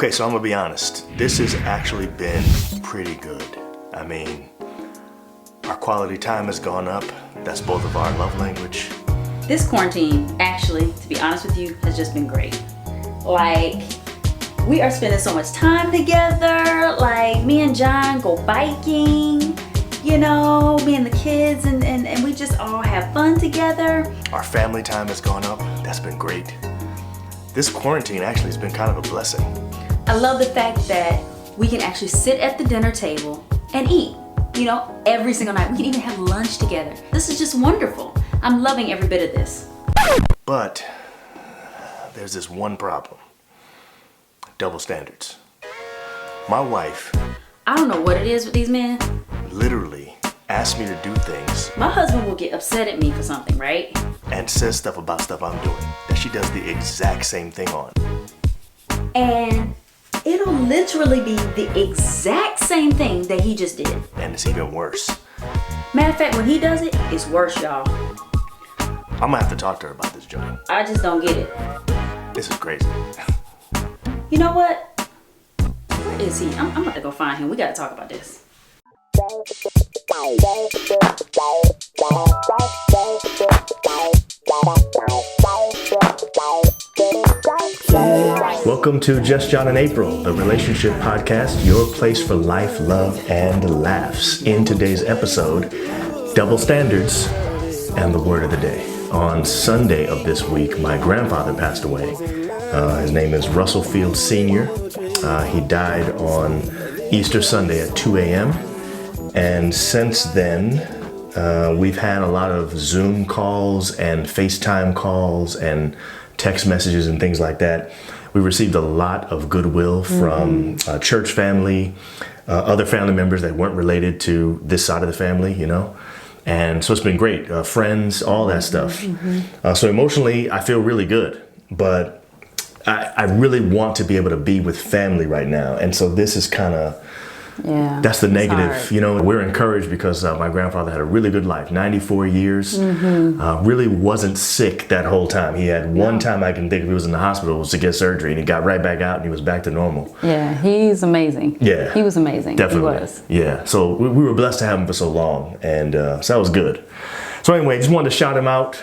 Okay, so I'm gonna be honest. This has actually been pretty good. I mean, our quality time has gone up. That's both of our love language. This quarantine, actually, to be honest with you, has just been great. Like, we are spending so much time together. Like, me and John go biking, you know, me and the kids, and we just all have fun together. Our family time has gone up. That's been great. This quarantine actually has been kind of a blessing. I love the fact that we can actually sit at the dinner table and eat, you know, every single night. We can even have lunch together. This is just wonderful. I'm loving every bit of this. But there's this one problem. Double standards. My wife I don't know what it is with these men. literally asks me to do things My husband will get upset at me for something, right? and says stuff about stuff I'm doing that she does the exact same thing on. And it'll literally be the exact same thing that he just did. And it's even worse. Matter of fact, when he does it, it's worse, y'all. I'm gonna have to talk to her about this joint. I just don't get it. This is crazy. You know what? Where is he? I'm about to go find him. We gotta talk about this. Welcome to Just John and April, the relationship podcast, your place for life, love, and laughs. In today's episode, double standards and the word of the day. On Sunday of this week, my grandfather passed away. His name is Russell Field Sr. He died on Easter Sunday at 2 a.m. And since then, we've had a lot of Zoom calls and FaceTime calls and text messages and things like that. We received a lot of goodwill from church family, other family members that weren't related to this side of the family, you know. And so it's been great. Friends, all that stuff. So emotionally, I feel really good. But I really want to be able to be with family right now. And so this is kind of, that's the negative. hard. You know, we're encouraged because my grandfather had a really good life, 94 years, really wasn't sick that whole time. He had one time I can think of he was in the hospital was to get surgery, and he got right back out and he was back to normal. Yeah, he's amazing. Yeah. He was amazing. Definitely. He was. Yeah. So we were blessed to have him for so long, and so that was good. So anyway, just wanted to shout him out.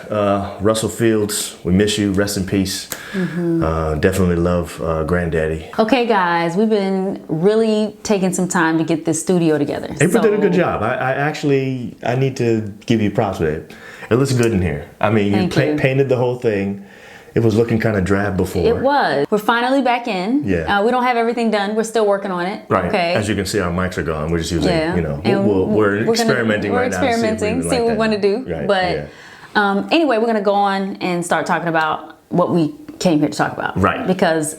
Russell Fields, we miss you. Rest in peace. Definitely love Granddaddy. Okay, guys, we've been really taking some time to get this studio together. April did a good job. I need to give you props for it. It looks good in here. I mean, Thank you. painted the whole thing. It was looking kind of drab before. It was. We're finally back in. Yeah. We don't have everything done. We're still working on it. Right. Okay. As you can see, our mics are gone. We're just using, Yeah. you know, And we're experimenting we're right now. experimenting, see what we want to do. Right. But yeah. Anyway, we're going to go on and start talking about what we came here to talk about. Right. Because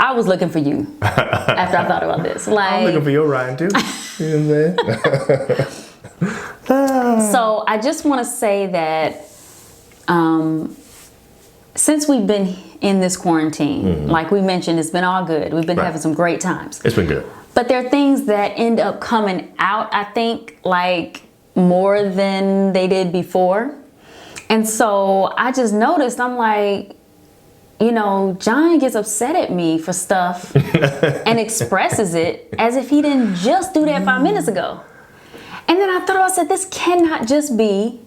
I was looking for you after I thought about this. I'm looking for your Ryan too. You know what I'm saying? So I just want to say that since we've been in this quarantine, like we mentioned, it's been all good. We've been Right. having some great times. It's been good. But there are things that end up coming out, I think, like more than they did before. And so I just noticed, I'm like, you know, John gets upset at me for stuff and expresses it as if he didn't just do that 5 minutes ago. And then I thought, I said, this cannot just be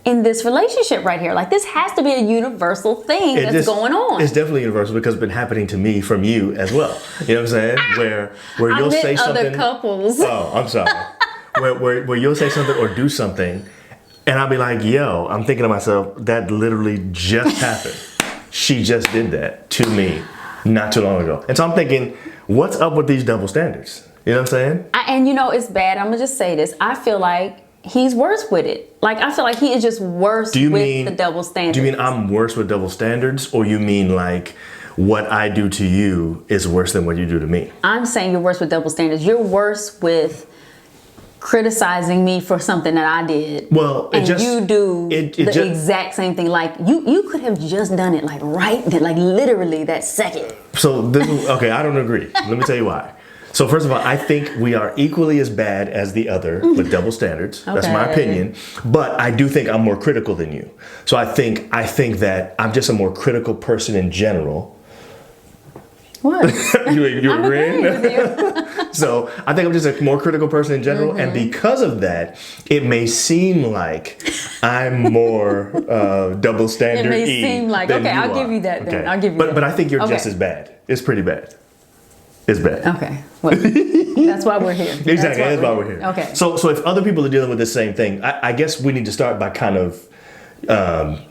in this relationship right here. Like, this has to be a universal thing that's going on. It's definitely universal because it's been happening to me from you as well. You know what I'm saying? Where I you'll meant say something. other couples. Oh, I'm sorry. where you'll say something or do something, and I'll be like, yo, I'm thinking to myself, that literally just happened. She just did that to me not too long ago. And so I'm thinking, what's up with these double standards? You know what I'm saying? And you know, it's bad. I'm going to just say this. I feel like he's worse with it. Like, I feel like he is just worse with the double standards. Do you mean I'm worse with double standards, or you mean like what I do to you is worse than what you do to me? I'm saying you're worse with double standards. You're worse with criticizing me for something that I did. Well, and you do the exact same thing. Like, you could have just done it like right then, like literally that second. So okay, I don't agree. Let me tell you why. So first of all, I think we are equally as bad as the other with double standards. That's my opinion. But I do think I'm more critical than you. So I think that I'm just a more critical person in general. What? You I'm agreeing? agreeing with you. So I think I'm just a more critical person in general, and because of that, it may seem like I'm more double standard. It may seem like, okay, I'll give you that then. I'll give you that. But I think you're just as bad. It's pretty bad. It's bad. Okay. Well, that's why we're here. Exactly. That's why we're here. Okay. So if other people are dealing with the same thing, I guess we need to start by kind of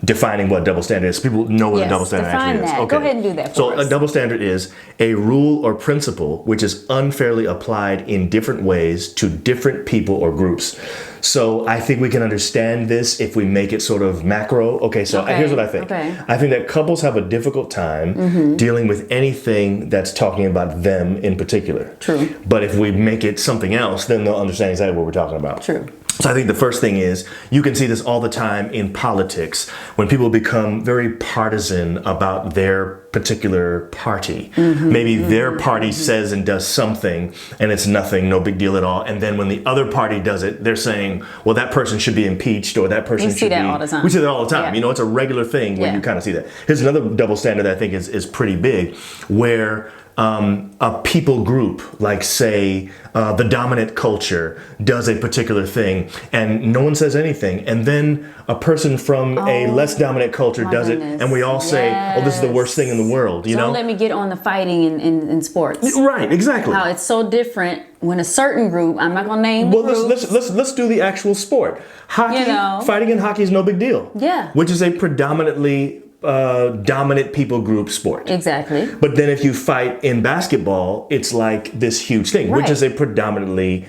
defining what double standard is. People know what a double standard actually is. Okay. Go ahead and do that for us. So a double standard is a rule or principle which is unfairly applied in different ways to different people or groups. So I think we can understand this if we make it sort of macro. Okay, so here's what I think. Okay. I think that couples have a difficult time dealing with anything that's talking about them in particular. True. But if we make it something else, then they'll understand exactly what we're talking about. True. So I think the first thing is, you can see this all the time in politics when people become very partisan about their particular party. Maybe their party says and does something and it's nothing, no big deal at all. And then when the other party does it, they're saying, well, that person should be impeached or that person should be. We see that all the time. We see that all the time. Yeah. You know, it's a regular thing where you kind of see that. Here's another double standard that I think is pretty big, where a people group, like say the dominant culture, does a particular thing and no one says anything, and then a person from a less dominant culture does it, and we all say, oh, this is the worst thing in the world, you know? Don't let me get on the fighting in sports. Right, exactly. How it's so different when a certain group, I'm not gonna name the groups. Let's do the actual sport. Hockey, fighting in hockey is no big deal. Yeah. Which is a predominantly dominant people group sport. Exactly. But then if you fight in basketball, it's like this huge thing, which is a predominantly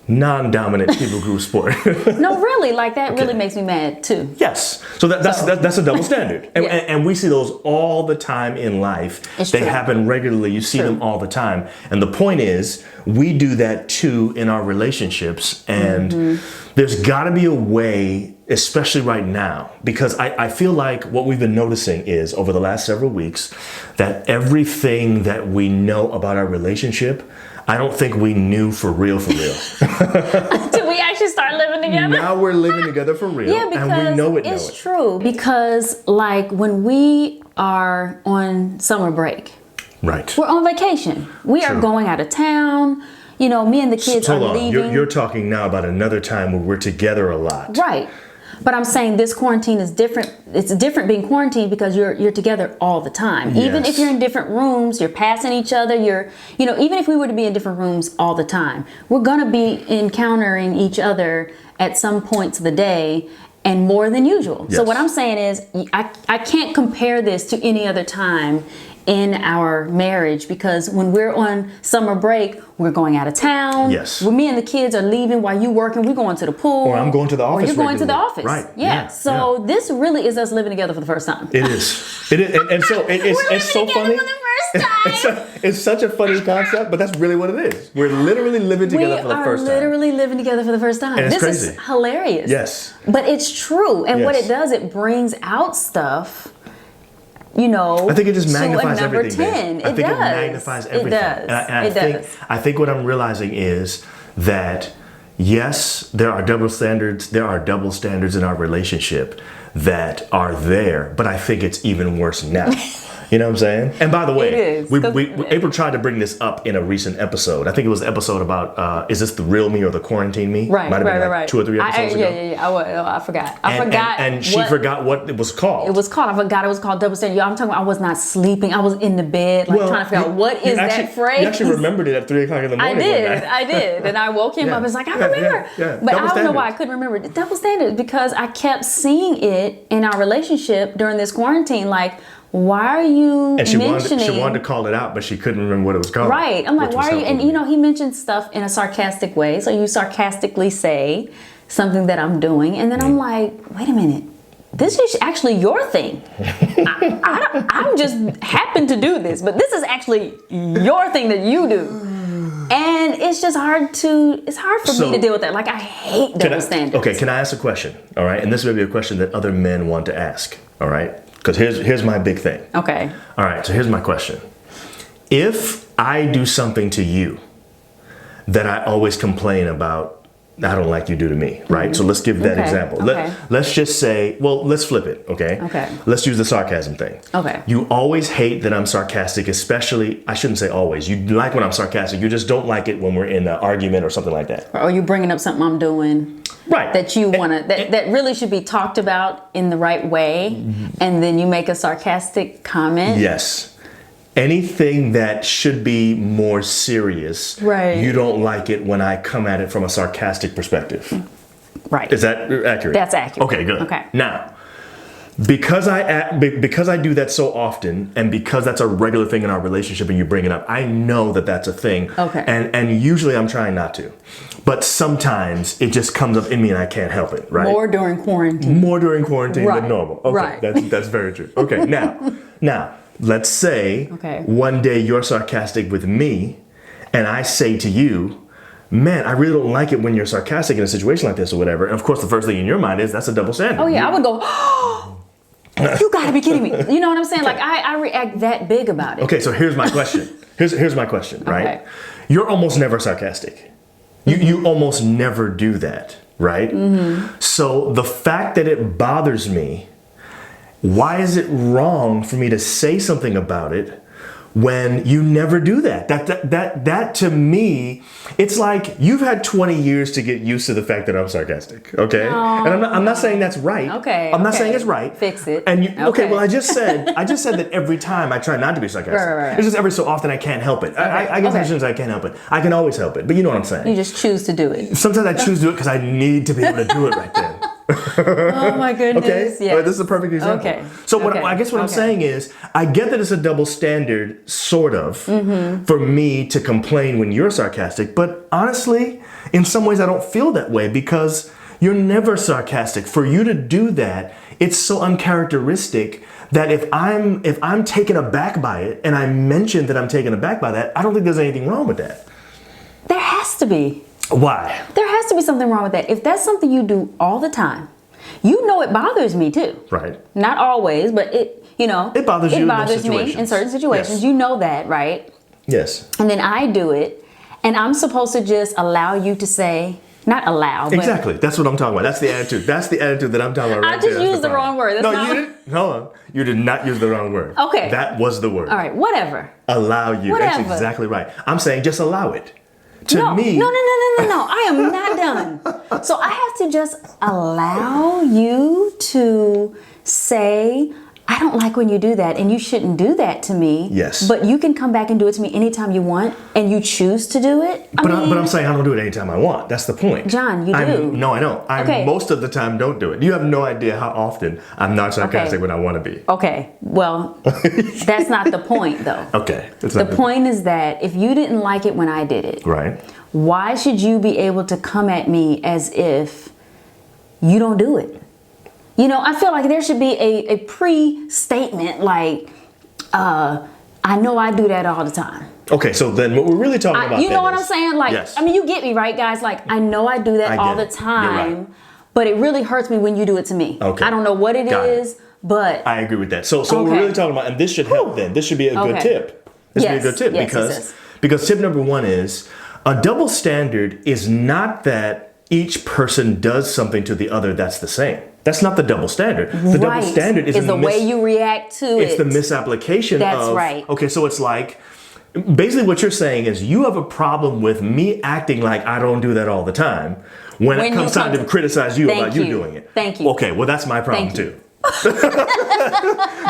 non-dominant people group sport. No, really, like that really makes me mad too. Yes. So that's a double standard. And we see those all the time in life. They happen regularly. You see them all the time. And the point is, we do that too in our relationships. And there's got to be a way, especially right now, because I feel like what we've been noticing is over the last several weeks that everything that we know about our relationship, I don't think we knew for real. Did we actually start living together? Now we're living together for real, because and we know it. It's true, because like when we are on summer break, right? We're on vacation. We are going out of town. You know, me and the kids are leaving. You're talking now about another time where we're together a lot, right? But I'm saying this quarantine is different. It's different being quarantined because you're together all the time. Yes. Even if you're in different rooms, you're passing each other. Even if we were to be in different rooms all the time, we're gonna be encountering each other at some points of the day and more than usual. Yes. So what I'm saying is, I can't compare this to any other time in our marriage, because when we're on summer break, we're going out of town. Yes. When me and the kids are leaving while you working, we're going to the pool. Or I'm going to the office. Or you're going to the office. Right. Yeah. So this really is us living together for the first time. It is. It is. And so it's so funny. For the first time. It's such a funny concept, but that's really what it is. We're literally living together for the first time. We are literally living together for the first time. And it's this crazy. is hilarious. Yes. But it's true. And what it does, it brings out stuff. I think it just magnifies everything. 10. I think it magnifies everything. It does. I think what I'm realizing is that, yes, there are double standards. There are double standards in our relationship that are there, but I think it's even worse now. You know what I'm saying? And by the way, April tried to bring this up in a recent episode. I think it was the episode about, is this the real me or the quarantine me? Right, Might have been like 2 or 3 episodes ago. I forgot. And she forgot what it was called. It was called, I forgot it was called double standard. Y'all, I'm talking about I was not sleeping. I was in the bed, trying to figure out what is that phrase. You actually remembered it at 3 o'clock in the morning. I did. And I woke him up and was like, I remember. But I don't know why I couldn't remember it. Double standard, because I kept seeing it in our relationship during this quarantine. Like, why are you mentioning... She wanted to call it out, but she couldn't remember what it was called. Right. I'm like, why are you... And, he mentioned stuff in a sarcastic way. So you sarcastically say something that I'm doing. And then I'm like, wait a minute. This is actually your thing. I'm just happen to do this. But this is actually your thing that you do. And it's just hard for me to deal with that. Like, I hate double standards. Okay, can I ask a question? All right. And this may be a question that other men want to ask. All right. Because here's my big thing. Okay. All right, so here's my question. If I do something to you that I always complain about I don't like you do to me, right? So let's give that Okay, example. okay. Let's just say, well, let's flip it, okay? Okay. Let's use the sarcasm thing. Okay. You always hate that I'm sarcastic, especially, I shouldn't say always. You like when I'm sarcastic. You just don't like it when we're in an argument or something like that. Or you bringing up something I'm doing. Right. That you want to, that really should be talked about in the right way. And then you make a sarcastic comment. Yes. Anything that should be more serious, Right. you don't like it when I come at it from a sarcastic perspective. Right. Is that accurate? That's accurate. Okay, good. Okay. Now, because I do that so often, and because that's a regular thing in our relationship, and you bring it up, I know that that's a thing. Okay. And usually I'm trying not to, but sometimes it just comes up in me and I can't help it. Right. More during quarantine. More during quarantine Right. than normal. Okay. Right. That's very true. Okay. Now. Let's say Okay. one day you're sarcastic with me, and I say to you, man, I really don't like it when you're sarcastic in a situation like this or whatever. And of course, the first thing in your mind is that's a double standard. Oh yeah, I would go, oh, you gotta be kidding me. You know what I'm saying? Like I react that big about it. Okay, so here's my question. Here's my question, right? Okay. You're almost never sarcastic. You almost never do that, right? So the fact that it bothers me, why is it wrong for me to say something about it when you never do that? That to me, it's like you've had 20 years to get used to the fact that I'm sarcastic, okay? No. And I'm not saying that's right. Okay, I'm not okay. saying it's right. Fix it. And okay, Okay. well I just said that every time I try not to be sarcastic. Right. It's just every so often I can't help it. I guess I shouldn't say I can't help it. I can always help it, but you know what I'm saying. You just choose to do it. Sometimes I choose to do it because I need to be able to do it right then. Oh my goodness. Okay, Yes. Well, this is a perfect example. Okay. So Okay. I guess what I'm Okay. saying is, I get that it's a double standard, sort of, for me to complain when you're sarcastic. But honestly, in some ways, I don't feel that way because you're never sarcastic. For you to do that, it's so uncharacteristic that if I'm taken aback by it, and I mention that I'm taken aback by that, I don't think there's anything wrong with that. There has to be. Why? There has to be something wrong with that. If that's something you do all the time, you know it bothers me too. Right. Not always, but it bothers you in those bothers me in situations. certain situations. Yes. You know that, right? Yes. And then I do it, and I'm supposed to just allow you to say, not allow, but Exactly. That's what I'm talking about. That's the attitude. That's the attitude that I'm talking about. I Right just there. That's used the problem. wrong word. That's no, not- you didn't. Hold on. You did not use the wrong word. Okay. That was the word. all right, whatever. Allow you. That's Whatever. exactly right. I'm saying just allow it. To No, me. no. I am not done. So I have to just allow you to say, I don't like when you do that, and you shouldn't do that to me. Yes. But you can come back and do it to me anytime you want, and you choose to do it. But I'm saying I don't do it anytime I want. That's the point. John, you do. No, I don't. I Okay. most of the time don't do it. You have no idea how often I'm not sarcastic Okay. when I want to be. Okay, well, that's not the point, though. Okay. That's The not point is that if you didn't like it when I did it, Right. why should you be able to come at me as if you don't do it? You know, I feel like there should be a pre-statement like, I know I do that all the time. Okay, so then what we're really talking about You know then what I'm is- saying? Like, Yes. I mean, you get me, right, guys? Like, I know I do I that get all the it. You're time, right. but it really hurts me when you do it to me. Okay. I don't know what it Got it. is, but I agree with that. So what we're Okay. really talking about, and this should help then. This should be a good Okay. tip. This should be a Yes, good tip yes, yes. because tip number one is a double standard is not that each person does something to the other that's the same. That's not the double standard. The double right, standard is the way you react to it. It's the misapplication That's of right. Okay, so it's like basically what you're saying is you have a problem with me acting like I don't do that all the time when it When comes you time come to to- criticize you Thank about you you. doing it. Thank you. Okay, well that's my problem Thank you. too.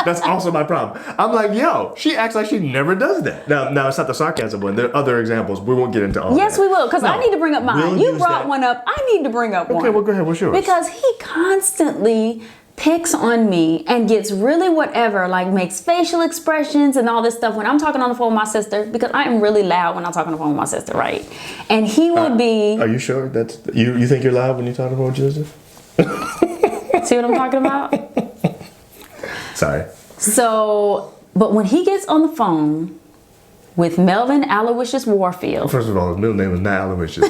That's also my problem. I'm like, yo, she acts like she never does that. Now it's not the sarcasm one. There are other examples. We won't get into all Yes, that. we will, because I No, need to bring up mine. we'll You use brought that. one up. I need to bring up one. Okay, well go ahead. What's yours? Because he constantly picks on me and gets really whatever, like makes facial expressions and all this stuff when I'm talking on the phone with my sister, because I am really loud when I'm talking on the phone with my sister, right? And he would be, Are you sure that's you think you're loud when you talk about your sister? see what I'm talking about? Sorry. So, but when he gets on the phone with Melvin Aloysius Warfield, First of all, his middle name is not Aloysius.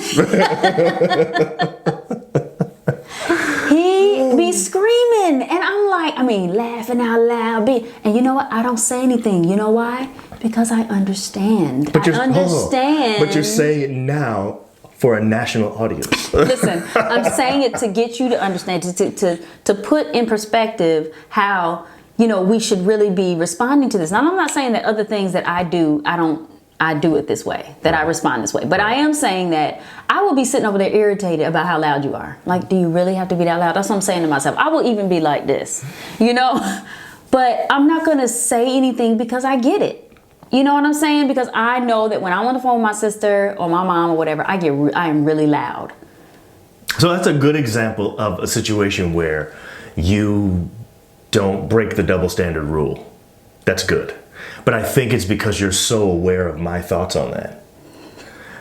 he be screaming, and I'm like, laughing out loud. And you know what? I don't say anything. You know why? Because I understand. I hold on. understand. But you're saying it now for a national audience. Listen, I'm saying it to get you to understand, to put in perspective how, we should really be responding to this. Now, I'm not saying that other things that I do it this way, that I respond this way. But I am saying that I will be sitting over there irritated about how loud you are. Like, do you really have to be that loud? That's what I'm saying to myself. I will even be like this, But I'm not going to say anything because I get it. You know what I'm saying? Because I know that when I'm on the phone with my sister or my mom or whatever, I am really loud. So that's a good example of a situation where you don't break the double standard rule. That's good. But I think it's because you're so aware of my thoughts on that.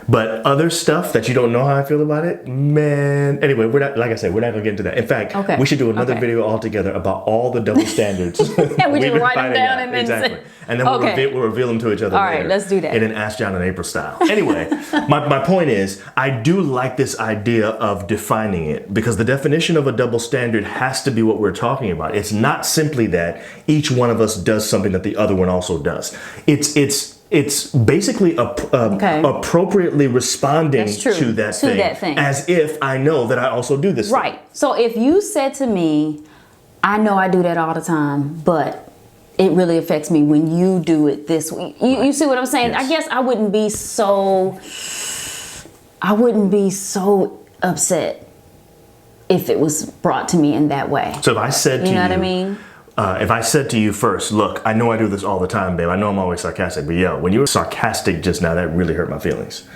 But other stuff that you don't know how I feel about it, man. Anyway, we're not going to get into that. In fact, we should do another video altogether about all the double standards. Yeah, we just write them down and then exactly. And then we'll reveal them to each other all later. Right, let's do that. In an Ask John and April style. Anyway, my point is, I do like this idea of defining it, because the definition of a double standard has to be what we're talking about. It's not simply that each one of us does something that the other one also does. It's basically appropriately responding to that thing as if I know that I also do this thing. Right. So if you said to me, I know I do that all the time, but it really affects me when you do it this way. You see what I'm saying? Yes. I guess I wouldn't be so upset if it was brought to me in that way. So if I said to you, know what I mean? If I said to you first, look, I know I do this all the time, babe. I know I'm always sarcastic, but when you were sarcastic just now, that really hurt my feelings.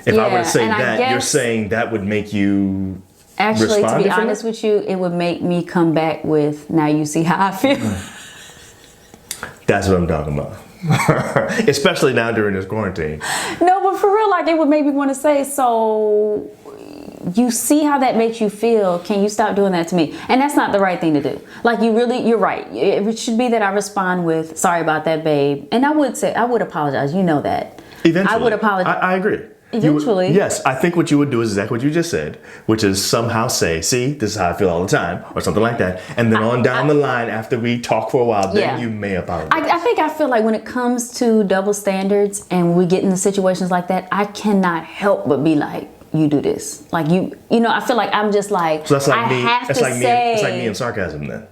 If I were to say that, you're saying that would make you actually, respond to be honest with you, it would make me come back with, now you see how I feel. That's what I'm talking about. Especially now during this quarantine. No, but for real, like, it would make me want to say, so you see how that makes you feel. Can you stop doing that to me? And that's not the right thing to do. Like, you're right. It should be that I respond with, sorry about that, babe. And I would apologize. You know that. Eventually. I would apologize. I agree. Eventually. Yes, I think what you would do is exactly what you just said, which is somehow say, see, this is how I feel all the time, or something like that. And then down the line, after we talk for a while, then you may apologize. I feel like when it comes to double standards and we get into situations like that, I cannot help but be like, you do this. Like, I feel like I'm just like, so that's like me. It's like me and sarcasm then.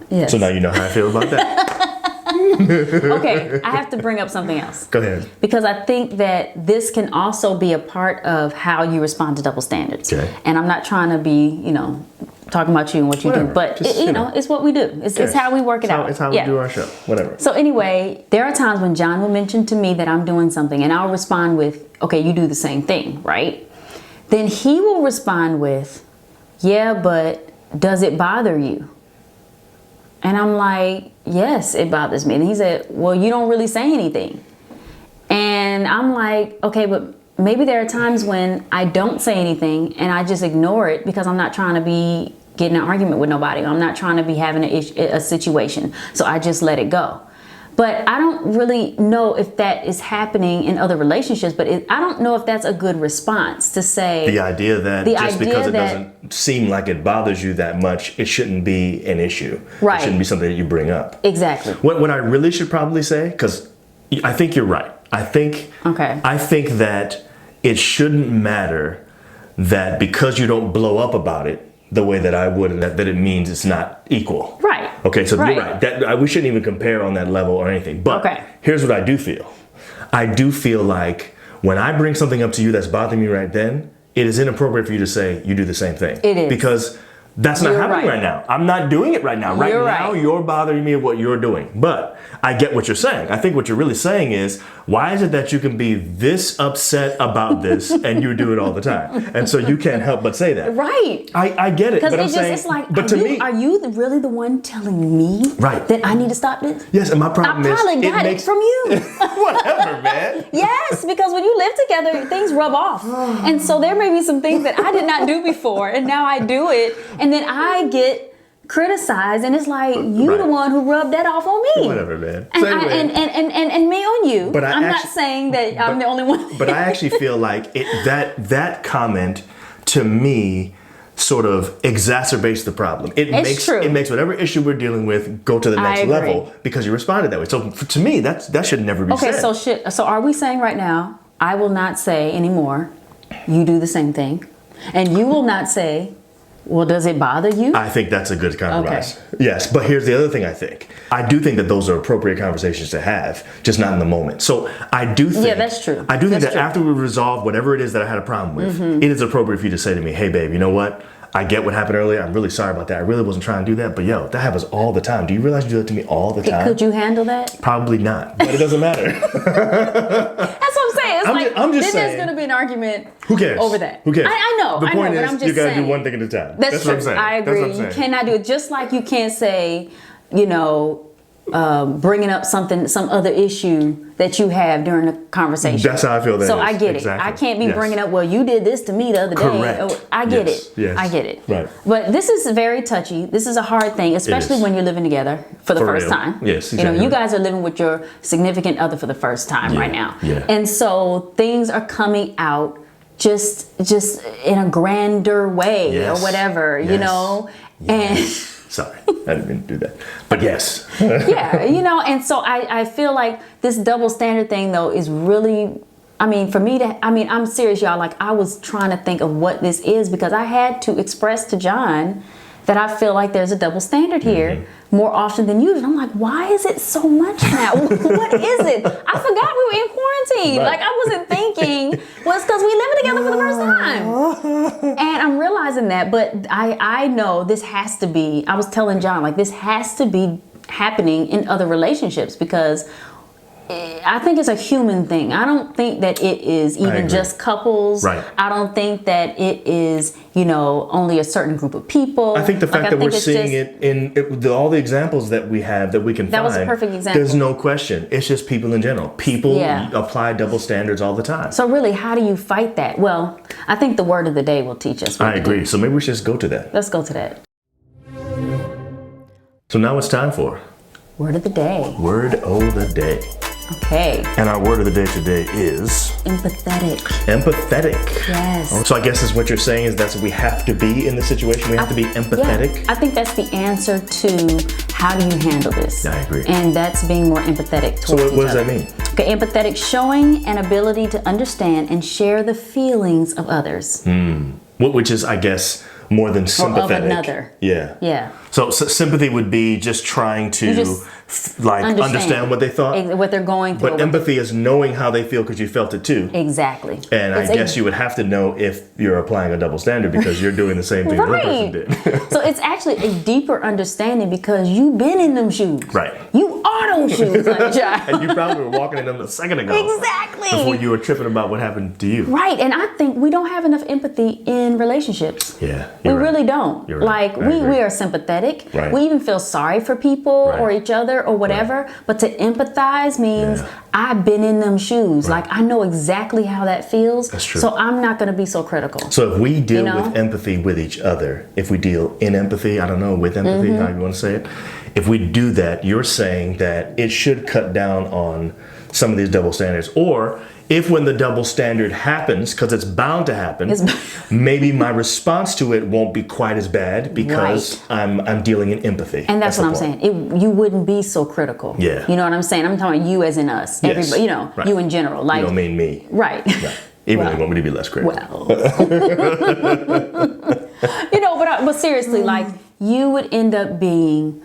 Yes. So now you know how I feel about that. Okay, I have to bring up something else. Go ahead. Because I think that this can also be a part of how you respond to double standards. Okay. And I'm not trying to be, talking about you and what you do, but it's what we do. It's how we work it out. It's how we do our show. Whatever. So anyway, there are times when John will mention to me that I'm doing something, and I'll respond with, okay, you do the same thing, right? Then he will respond with, yeah, but does it bother you? And I'm like, yes, it bothers me. And he said, well, you don't really say anything. And I'm like, okay, but maybe there are times when I don't say anything and I just ignore it because I'm not trying to be getting an argument with nobody. I'm not trying to be having a situation. So I just let it go. But I don't really know if that is happening in other relationships, but I don't know if that's a good response to say. The idea that because it doesn't seem like it bothers you that much, it shouldn't be an issue. Right. It shouldn't be something that you bring up. Exactly. What I really should probably say, because I think you're right. I think that it shouldn't matter that because you don't blow up about it the way that I would, and that it means it's not equal. Right. Okay, so you're right. That we shouldn't even compare on that level or anything. But here's what I do feel. I do feel like when I bring something up to you that's bothering me right then, it is inappropriate for you to say you do the same thing. It is. Because that's not happening right now. I'm not doing it right now. Right now, you're bothering me with what you're doing. But I get what you're saying. I think what you're really saying is, why is it that you can be this upset about this and you do it all the time? And so you can't help but say that. Right. I get it. But I'm saying, it's like, but are you really the one telling me that I need to stop this? Yes, and my problem is, I probably got it from you. Whatever, man. Yes, because when you live together, things rub off. And so there may be some things that I did not do before, and now I do it. And then I get criticized, and it's like, you the one who rubbed that off on me. Whatever, man. And, so anyway, and me on you. But I'm not saying that I'm the only one. But I actually feel like that comment to me sort of exacerbates the problem. It makes whatever issue we're dealing with go to the next level because you responded that way. So to me, that should never be said. Okay, so are we saying right now, I will not say anymore, you do the same thing. And you will not say, well, does it bother you? I think that's a good compromise. Okay. Yes, but here's the other thing I think. I do think that those are appropriate conversations to have, just not in the moment. So I do think... Yeah, that's true. I do think that after we resolve whatever it is that I had a problem with, it is appropriate for you to say to me, hey, babe, you know what? I get what happened earlier. I'm really sorry about that. I really wasn't trying to do that. But yo, that happens all the time. Do you realize you do that to me all the time? Could you handle that? Probably not. But it doesn't matter. That's what I'm saying. It's I'm just saying. There's going to be an argument. Who cares? Over that. Who cares? I know. The point but is, I'm just you got to saying. do one thing at a time. That's true. What I'm saying. I agree. You cannot do it. Just like you can't say, you know, bringing up some other issue that you have during the conversation. That's how I feel. So I get it. I can't be bringing up, well, you did this to me the other day. Correct. I get it. Yes. I get it. Right. But this is very touchy. This is a hard thing, especially when you're living together for the first time. Yes, exactly. You know, you guys are living with your significant other for the first time right now. Yeah. And so things are coming out just in a grander way or whatever, you know? And sorry, I didn't mean to do that. But yes. Yeah, you know, and so I feel like this double standard thing, though, is really, I mean, for me I'm serious, y'all. Like, I was trying to think of what this is because I had to express to John that I feel like there's a double standard here more often than usual. I'm like, why is it so much now? What is it? I forgot we were in quarantine. Right. Like, I wasn't thinking, well, it's because we living together for the first time. And I'm realizing that, but I know this has to be, I was telling John, like, this has to be happening in other relationships because I think it's a human thing. I don't think that it is even just couples. Right. I don't think that it is, you know, only a certain group of people. I think the fact that we're seeing it in all the examples that we have that we can find. That was a perfect example. There's no question. It's just people in general. People apply double standards all the time. So really, how do you fight that? Well, I think the word of the day will teach us what I agree. do. So maybe we should just go to that. Let's go to that. So now it's time for Word of the day. Word of the day. Okay. And our word of the day today is empathetic. Empathetic. Yes. So I guess is what you're saying is that's what we have to be in the situation. We have to be empathetic. Yeah, I think that's the answer to how do you handle this. I agree. And that's being more empathetic towards each other. So what does that mean? Okay, empathetic, showing an ability to understand and share the feelings of others. Which is, I guess, more than sympathetic. Or of another. Yeah. Yeah. So sympathy would be just trying to understand what they thought. What they're going through. But empathy is knowing how they feel because you felt it too. Exactly. And I guess you would have to know if you're applying a double standard because you're doing the same thing the other person did. So it's actually a deeper understanding because you've been in them shoes. Right. You are those shoes, like child. And you probably were walking in them a second ago. Exactly. Before you were tripping about what happened to you. Right. And I think we don't have enough empathy in relationships. Yeah. We really don't. You're right. Like we are sympathetic. Right. We even feel sorry for people or each other or whatever. But to empathize means I've been in them shoes. Like I know exactly how that feels. That's true. So I'm not going to be so critical. So if we deal with empathy with each other, if we deal in empathy, I don't know, with empathy, how you want to say it. If we do that, you're saying that it should cut down on some of these double standards. Or if when the double standard happens, because it's bound to happen, maybe my response to it won't be quite as bad because I'm dealing in empathy. And that's what I'm saying. You wouldn't be so critical. Yeah. You know what I'm saying? I'm talking you as in us. Yes. Everybody, you know, you in general. Like, you don't mean me. Right. Even though you want me to be less critical. Well. You know, but seriously, like you would end up being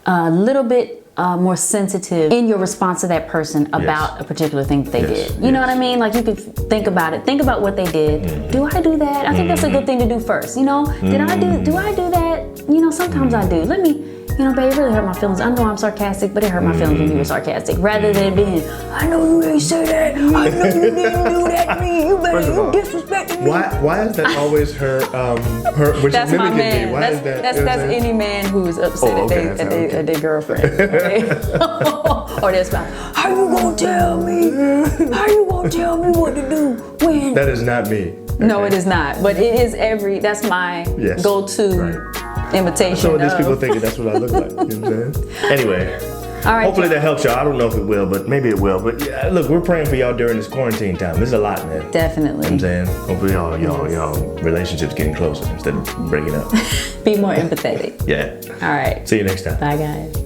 a little bit more sensitive in your response to that person about a particular thing that they did. You know what I mean? Like you could think about it. Think about what they did. Do I do that? I think that's a good thing to do first. You know, do I do that? You know, sometimes I do. Let me, you know, babe, it really hurt my feelings. I know I'm sarcastic, but it hurt my feelings when you were sarcastic. Rather than being, I know you didn't say that. I know you didn't do that to me. You disrespected me. Why is that always her which that's is my mimicking man. me? Why is that? That's any man who's upset at their girlfriend. Okay? Or their spouse. How you gonna tell me? How you gonna tell me what to do when? That is not me. No, it is not. But it is that's my go-to imitation. So these people thinking that's what I look like. You know what I'm saying? Anyway. All right, hopefully that helps y'all. I don't know if it will, but maybe it will. But yeah, look, we're praying for y'all during this quarantine time. This is a lot, man. Definitely. You know what I'm saying? Hopefully y'all relationships getting closer instead of breaking up. Be more empathetic. Yeah. All right. See you next time. Bye, guys.